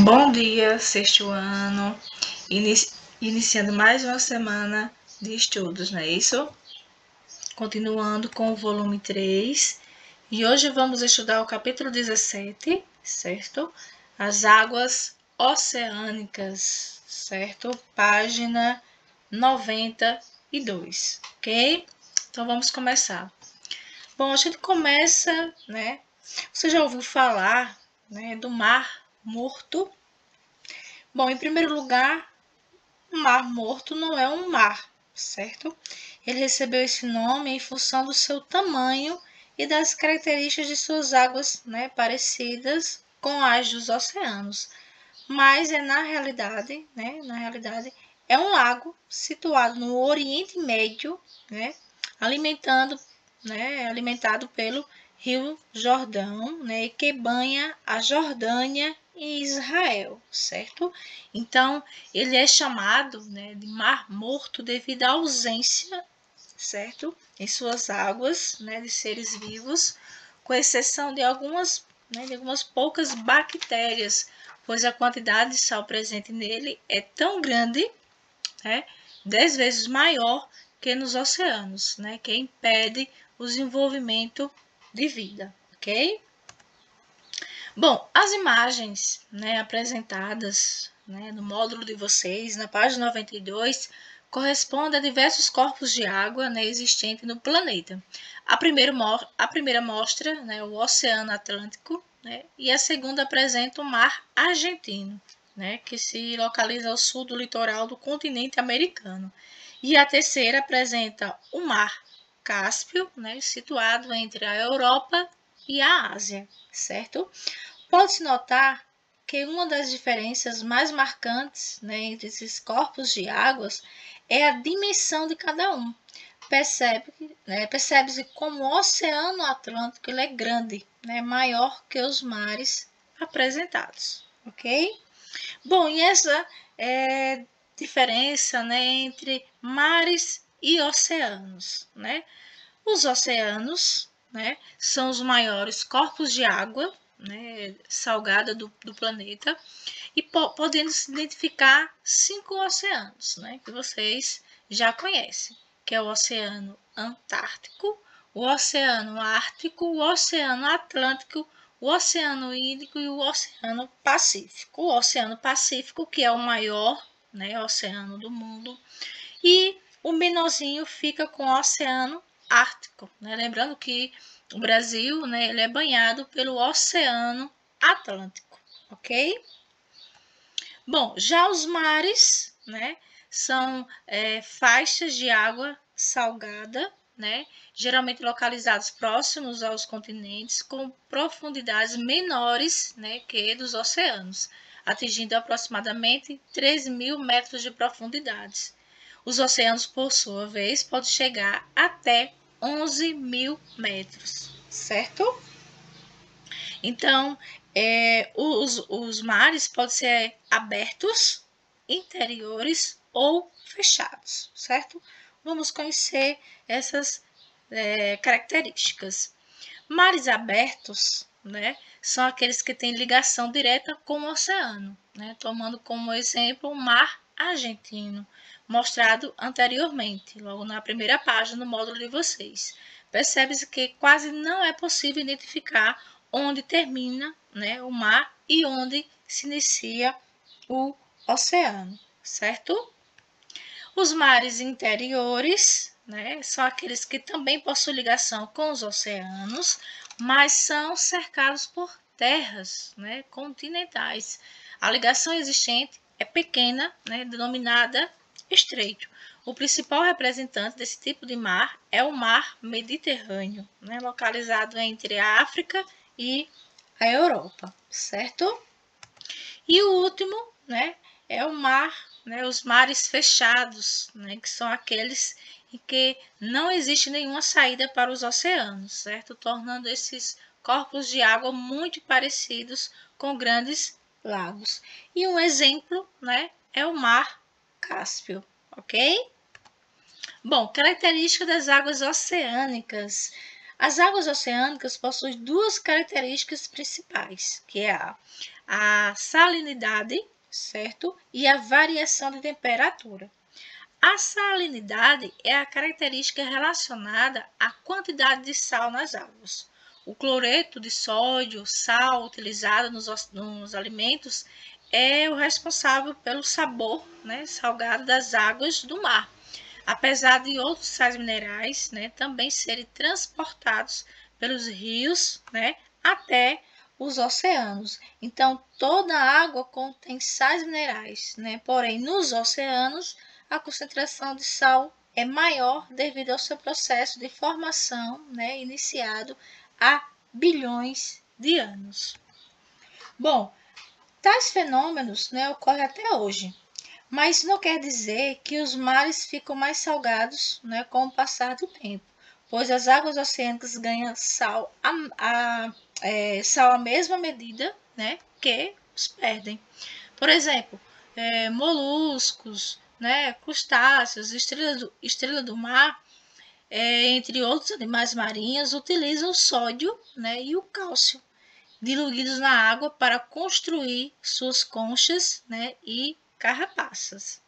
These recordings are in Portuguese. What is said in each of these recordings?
Bom dia, sexto ano, iniciando mais uma semana de estudos, não é isso? Continuando com o volume 3, e hoje vamos estudar o capítulo 17, certo? As águas oceânicas, certo? Página 92, ok? Então vamos começar. Bom, a gente começa, né? Você já ouviu falar, né, do Mar Morto? Bom, em primeiro lugar, o Mar Morto não é um mar, certo? Ele recebeu esse nome em função do seu tamanho e das características de suas águas, né, parecidas com as dos oceanos. Mas na realidade, é um lago situado no Oriente Médio, né, alimentado pelo Rio Jordão, né, que banha a Jordânia e Israel, certo? Então, ele é chamado, né, de Mar Morto devido à ausência, certo, em suas águas, né, de seres vivos, com exceção de algumas poucas bactérias, pois a quantidade de sal presente nele é tão grande, né, 10 vezes maior que nos oceanos, né, que impede o desenvolvimento de vida, ok? Bom, as imagens, né, apresentadas, né, no módulo de vocês, na página 92, correspondem a diversos corpos de água, né, existentes no planeta. A primeira mostra, né, o Oceano Atlântico, né, e a segunda apresenta o Mar Argentino, né, que se localiza ao sul do litoral do continente americano. E a terceira apresenta o Mar Cáspio, né, situado entre a Europa e a Ásia, certo? Pode-se notar que uma das diferenças mais marcantes, né, entre esses corpos de águas é a dimensão de cada um. Percebe-se como o Oceano Atlântico ele é grande, né, maior que os mares apresentados, ok? Bom, e essa diferença, né, entre mares e oceanos, né? Os oceanos, né, são os maiores corpos de água, né, salgada do planeta, e podendo se identificar 5 oceanos, né, que vocês já conhecem, que é o Oceano Antártico, o Oceano Ártico, o Oceano Atlântico, o Oceano Índico e o Oceano Pacífico. O Oceano Pacífico, que é o maior, né, oceano do mundo, e o menorzinho fica com o Oceano Ártico, né? Lembrando que o Brasil, né, ele é banhado pelo Oceano Atlântico, ok? Bom, já os mares, né, são faixas de água salgada, né, geralmente localizados próximos aos continentes, com profundidades menores, né, que dos oceanos, atingindo aproximadamente 3.000 metros de profundidade. Os oceanos, por sua vez, podem chegar até 11.000 metros, certo? Então, os mares podem ser abertos, interiores ou fechados, certo? Vamos conhecer essas características. Mares abertos, né, são aqueles que têm ligação direta com o oceano, né, tomando como exemplo o Mar Argentino, mostrado anteriormente, logo na primeira página do módulo de vocês. Percebe-se que quase não é possível identificar onde termina, né, o mar e onde se inicia o oceano, certo? Os mares interiores, né, são aqueles que também possuem ligação com os oceanos, mas são cercados por terras, né, continentais. A ligação existente é pequena, né, denominada estreito. O principal representante desse tipo de mar é o mar Mediterrâneo, né, localizado entre a África e a Europa, certo? E o último, né, é o mar, né, os mares fechados, né, que são aqueles em que não existe nenhuma saída para os oceanos, certo? Tornando esses corpos de água muito parecidos com grandes lagos. E um exemplo, né, é o mar Cáspio, ok? Bom, característica das águas oceânicas. As águas oceânicas possuem duas características principais, que é a salinidade, certo? E a variação de temperatura. A salinidade é a característica relacionada à quantidade de sal nas águas. O cloreto de sódio, sal utilizado nos alimentos, é o responsável pelo sabor, né, salgado das águas do mar, apesar de outros sais minerais, né, também serem transportados pelos rios, né, até os oceanos. Então, toda água contém sais minerais, né, porém, nos oceanos, a concentração de sal é maior devido ao seu processo de formação, né, iniciado há bilhões de anos. Bom, tais fenômenos, né, ocorrem até hoje, mas não quer dizer que os mares ficam mais salgados, né, com o passar do tempo, pois as águas oceânicas ganham sal à mesma medida, né, que os perdem. Por exemplo, moluscos, né, crustáceos, estrela do mar, entre outros animais marinhos, utilizam o sódio, né, e o cálcio diluídos na água para construir suas conchas, né, e carapaças.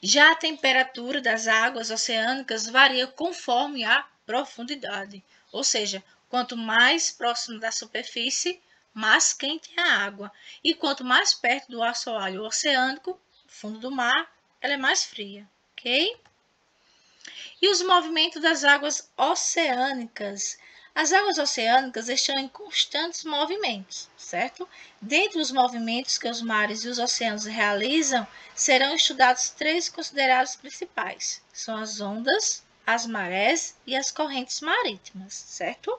Já a temperatura das águas oceânicas varia conforme a profundidade, ou seja, quanto mais próximo da superfície, mais quente é a água, e quanto mais perto do assoalho oceânico, fundo do mar, ela é mais fria, ok? E os movimentos das águas oceânicas. As águas oceânicas estão em constantes movimentos, certo? Dentre os movimentos que os mares e os oceanos realizam, serão estudados três considerados principais. São as ondas, as marés e as correntes marítimas, certo?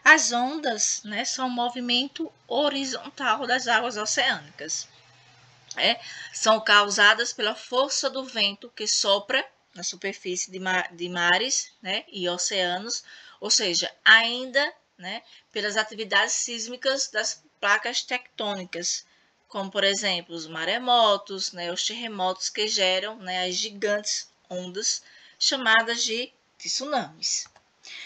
As ondas, né, são o movimento horizontal das águas oceânicas. São causadas pela força do vento que sopra na superfície de mares, né, e oceanos, ou seja, ainda, né, pelas atividades sísmicas das placas tectônicas, como por exemplo os maremotos, né, os terremotos que geram, né, as gigantes ondas chamadas de tsunamis.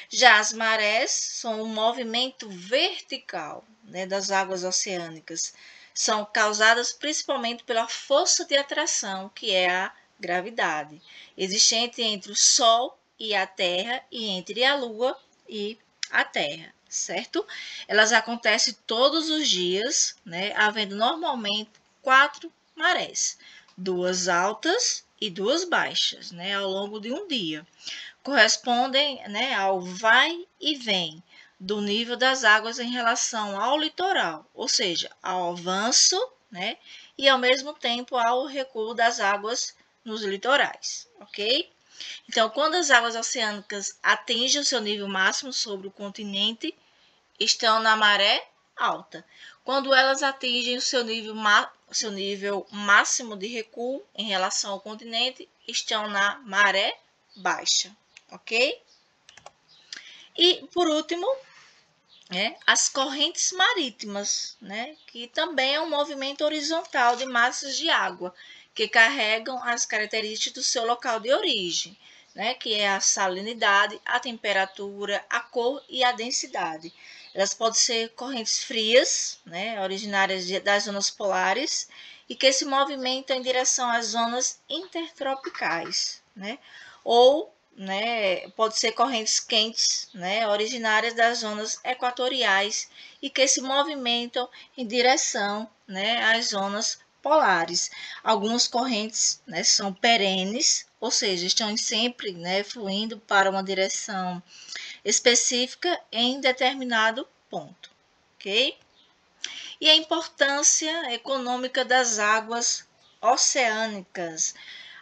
Já as marés são um movimento vertical, né, das águas oceânicas. São causadas principalmente pela força de atração, que é a gravidade, existente entre o Sol e a Terra e entre a Lua e a Terra, certo? Elas acontecem todos os dias, né, havendo normalmente 4 marés, 2 altas e 2 baixas, né, ao longo de um dia. Correspondem, né, ao vai e vem do nível das águas em relação ao litoral, ou seja, ao avanço, né, e ao mesmo tempo ao recuo das águas nos litorais, ok? Então, quando as águas oceânicas atingem o seu nível máximo sobre o continente, estão na maré alta. Quando elas atingem o seu nível máximo de recuo em relação ao continente, estão na maré baixa, ok? E, por último, as correntes marítimas, né, que também é um movimento horizontal de massas de água, que carregam as características do seu local de origem, né, que é a salinidade, a temperatura, a cor e a densidade. Elas podem ser correntes frias, né, originárias das zonas polares, e que se movimentam em direção às zonas intertropicais, né, ou, né, pode ser correntes quentes, né, originárias das zonas equatoriais e que se movimentam em direção, né, às zonas polares. Algumas correntes, né, são perenes, ou seja, estão sempre, né, fluindo para uma direção específica em determinado ponto, ok? E a importância econômica das águas oceânicas.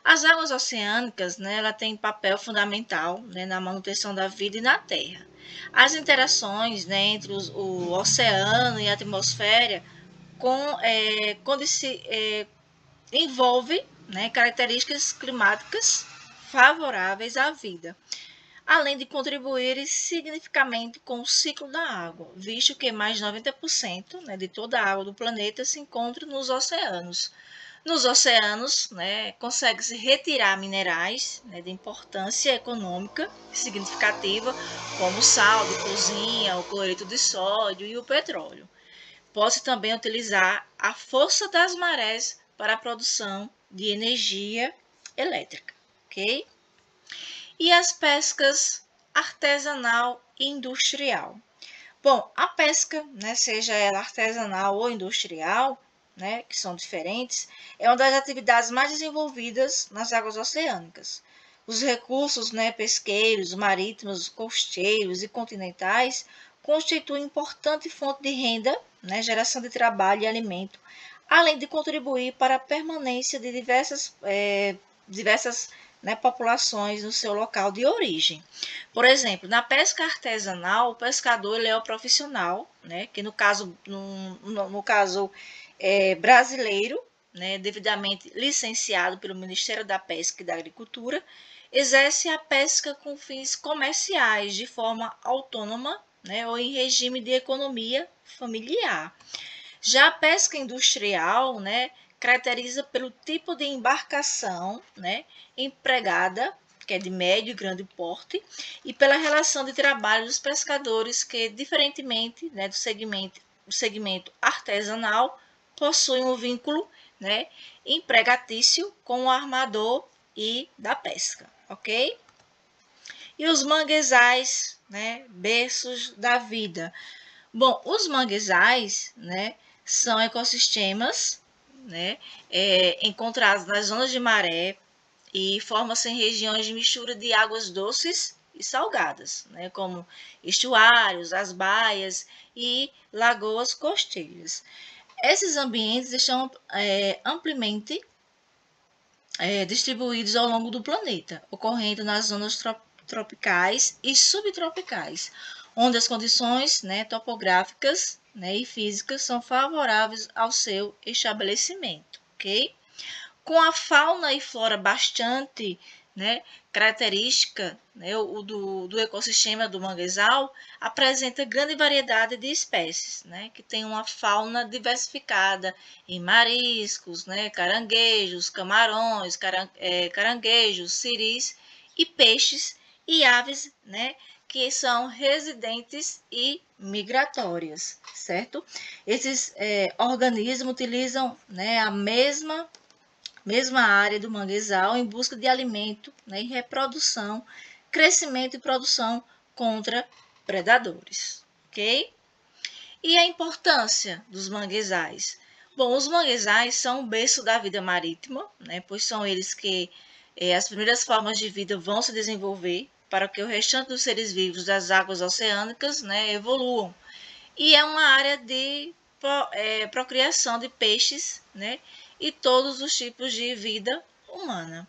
As águas oceânicas, né, ela tem papel fundamental, né, na manutenção da vida e na Terra. As interações, né, entre o oceano e a atmosfera envolve, né, características climáticas favoráveis à vida, além de contribuir significativamente com o ciclo da água, visto que mais de 90%, né, de toda a água do planeta se encontra nos oceanos. Nos oceanos, né, consegue-se retirar minerais, né, de importância econômica significativa, como o sal de cozinha, o cloreto de sódio e o petróleo. Pode-se também utilizar a força das marés para a produção de energia elétrica, ok? E as pescas artesanal e industrial. Bom, a pesca, né, seja ela artesanal ou industrial, né, que são diferentes, é uma das atividades mais desenvolvidas nas águas oceânicas. Os recursos, né, pesqueiros, marítimos, costeiros e continentais constituem importante fonte de renda, né, geração de trabalho e alimento, além de contribuir para a permanência de diversas né, populações no seu local de origem. Por exemplo, na pesca artesanal, o pescador ele é o profissional, né, que no caso, no caso brasileiro, né, devidamente licenciado pelo Ministério da Pesca e da Agricultura, exerce a pesca com fins comerciais de forma autônoma, né, ou em regime de economia familiar. Já a pesca industrial, né, caracteriza pelo tipo de embarcação, né, empregada, que é de médio e grande porte, e pela relação de trabalho dos pescadores, que, diferentemente, né, do segmento artesanal, possuem um vínculo, né, empregatício com o armador e da pesca, ok? E os manguezais, né, berços da vida. Bom, os manguezais, né, são ecossistemas, né, encontrados nas zonas de maré e formam-se em regiões de mistura de águas doces e salgadas, né, como estuários, as baias e lagoas costeiras. Esses ambientes estão amplamente distribuídos ao longo do planeta, ocorrendo nas zonas tropicais e subtropicais, onde as condições, né, topográficas, né, e físicas são favoráveis ao seu estabelecimento, ok? Com a fauna e flora bastante, né, característica, né, do ecossistema do manguezal, apresenta grande variedade de espécies, né, que tem uma fauna diversificada em mariscos, né, caranguejos, camarões, caranguejos, siris e peixes e aves, né, que são residentes e migratórias, certo? Esses organismos utilizam, né, a mesma área do manguezal em busca de alimento, né, e reprodução, crescimento e produção contra predadores, ok? E a importância dos manguezais? Bom, os manguezais são o berço da vida marítima, né, pois são eles que as primeiras formas de vida vão se desenvolver para que o restante dos seres vivos das águas oceânicas, né, evoluam. E é uma área de procriação de peixes, né, e todos os tipos de vida humana.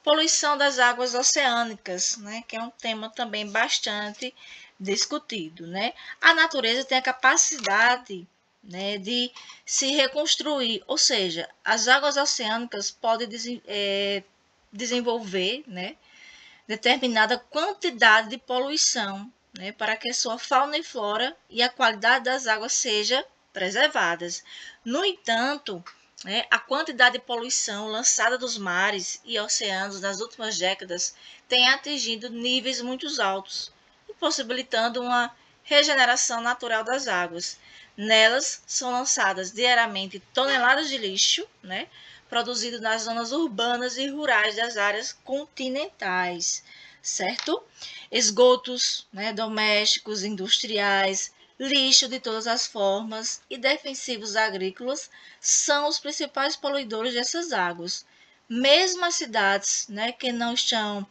Poluição das águas oceânicas, né, que é um tema também bastante discutido, né? A natureza tem a capacidade, né, de se reconstruir, ou seja, as águas oceânicas podem desenvolver, né, determinada quantidade de poluição, né, para que a sua fauna e flora e a qualidade das águas seja preservadas. No entanto, né, a quantidade de poluição lançada dos mares e oceanos nas últimas décadas tem atingido níveis muito altos, impossibilitando uma regeneração natural das águas. Nelas são lançadas diariamente toneladas de lixo, né, produzido nas zonas urbanas e rurais das áreas continentais, certo? Esgotos, né, domésticos, industriais, lixo de todas as formas e defensivos agrícolas são os principais poluidores dessas águas. Mesmo as cidades, né, que não estão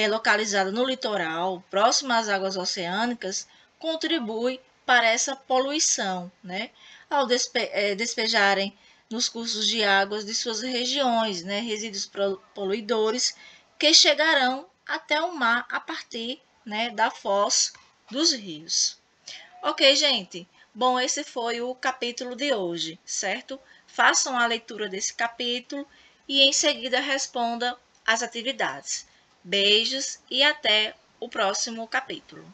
localizadas no litoral, próximas às águas oceânicas, contribuem para essa poluição, né, ao despejarem nos cursos de águas de suas regiões, né, resíduos poluidores que chegarão até o mar a partir, né, da foz dos rios. Ok, gente? Bom, esse foi o capítulo de hoje, certo? Façam a leitura desse capítulo e em seguida responda as atividades. Beijos e até o próximo capítulo.